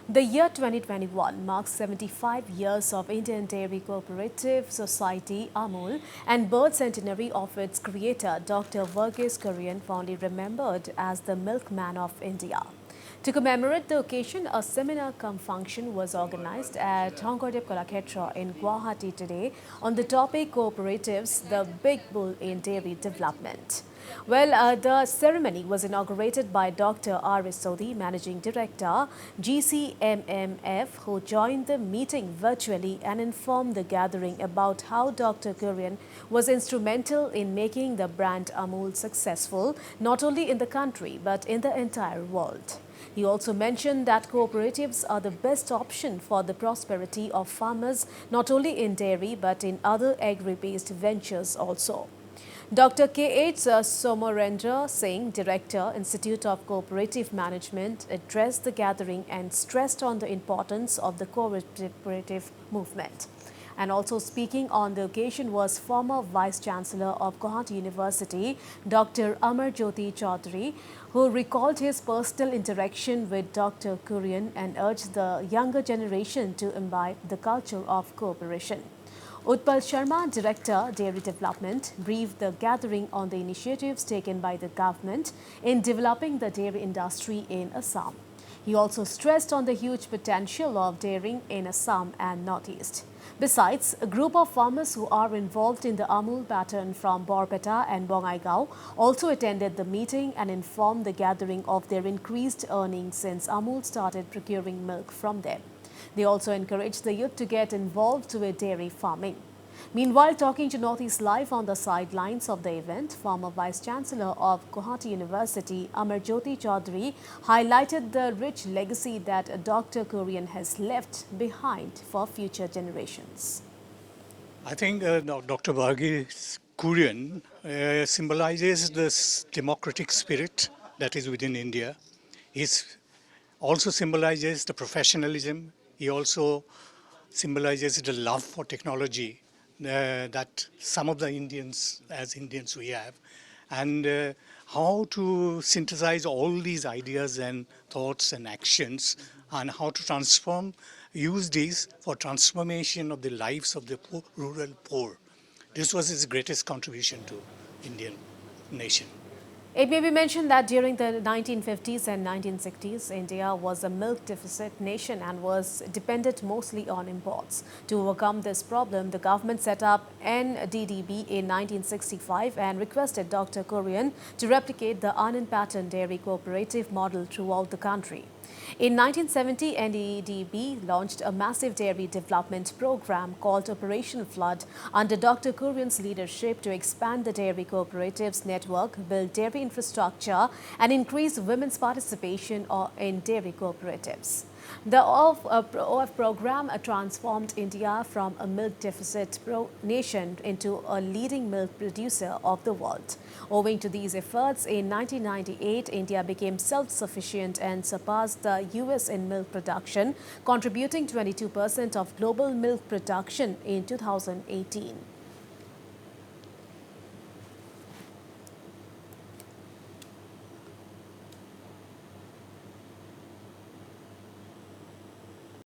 The year 2021 marks 75 years of Indian Dairy Cooperative Society AMUL and birth centenary of its creator Dr. Vargese Kurien, fondly remembered as the milkman of India. To commemorate the occasion, a seminar-cum-function was organized at Shangkardep Kalakshetra in Guwahati today on the topic Cooperatives, the Big Bull in Dairy Development. The ceremony was inaugurated by Dr. R.S. Sodhi, Managing Director, GCMMF, who joined the meeting virtually and informed the gathering about how Dr. Kurien was instrumental in making the brand AMUL successful, not only in the country but in the entire world. He also mentioned that cooperatives are the best option for the prosperity of farmers, not only in dairy but in other agri-based ventures also. Dr. K.H. Somorendra Singh, Director, Institute of Cooperative Management, addressed the gathering and stressed on the importance of the cooperative movement. And also speaking on the occasion was former Vice-Chancellor of Guwahati University, Dr. Amarjyoti Chaudhary, who recalled his personal interaction with Dr. Kurien and urged the younger generation to imbibe the culture of cooperation. Utpal Sharma, Director, Dairy Development, briefed the gathering on the initiatives taken by the government in developing the dairy industry in Assam. He also stressed on the huge potential of dairying in Assam and Northeast. Besides, a group of farmers who are involved in the AMUL pattern from Borpeta and Bongaigaon also attended the meeting and informed the gathering of their increased earnings since AMUL started procuring milk from them. They also encouraged the youth to get involved with dairy farming. Meanwhile, talking to Northeast Live on the sidelines of the event, former Vice-Chancellor of Guwahati University, Amarjyoti Chaudhary, highlighted the rich legacy that Dr. Kurien has left behind for future generations. I think Dr. Vargese Kurien symbolizes this democratic spirit that is within India. He also symbolizes the professionalism. He also symbolizes the love for technology that some of the Indians, as Indians, we have, and how to synthesize all these ideas and thoughts and actions, and how to use these for transformation of the lives of the poor, rural poor. This was his greatest contribution to Indian nation. It may be mentioned that during the 1950s and 1960s, India was a milk deficit nation and was dependent mostly on imports. To overcome this problem, the government set up NDDB in 1965 and requested Dr. Kurien to replicate the Anand pattern dairy cooperative model throughout the country. In 1970, NDDB launched a massive dairy development program called Operation Flood under Dr. Kurien's leadership to expand the dairy cooperatives network, build dairy infrastructure and increase women's participation in dairy cooperatives. The OF program transformed India from a milk deficit nation into a leading milk producer of the world. Owing to these efforts, in 1998, India became self-sufficient and surpassed the US in milk production, contributing 22% of global milk production in 2018.